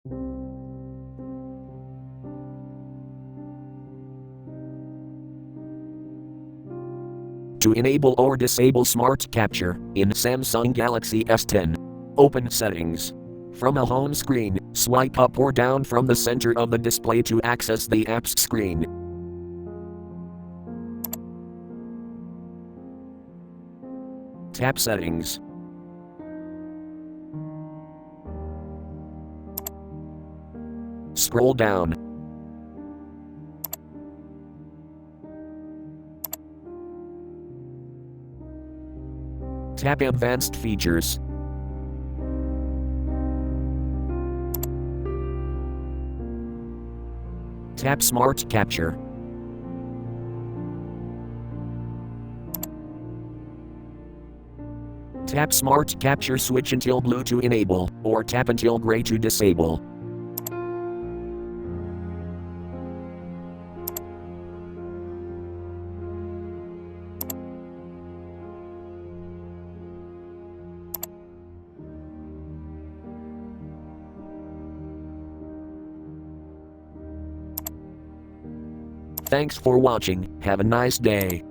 To enable or disable Smart Capture in Samsung Galaxy S10, open Settings. From a home screen, swipe up or down from the center of the display to access the apps screen. Tap Settings. Scroll down. Tap Advanced Features. Tap Smart Capture. Tap Smart Capture switch until blue to enable, or tap until gray to disable. Thanks for watching, have a nice day.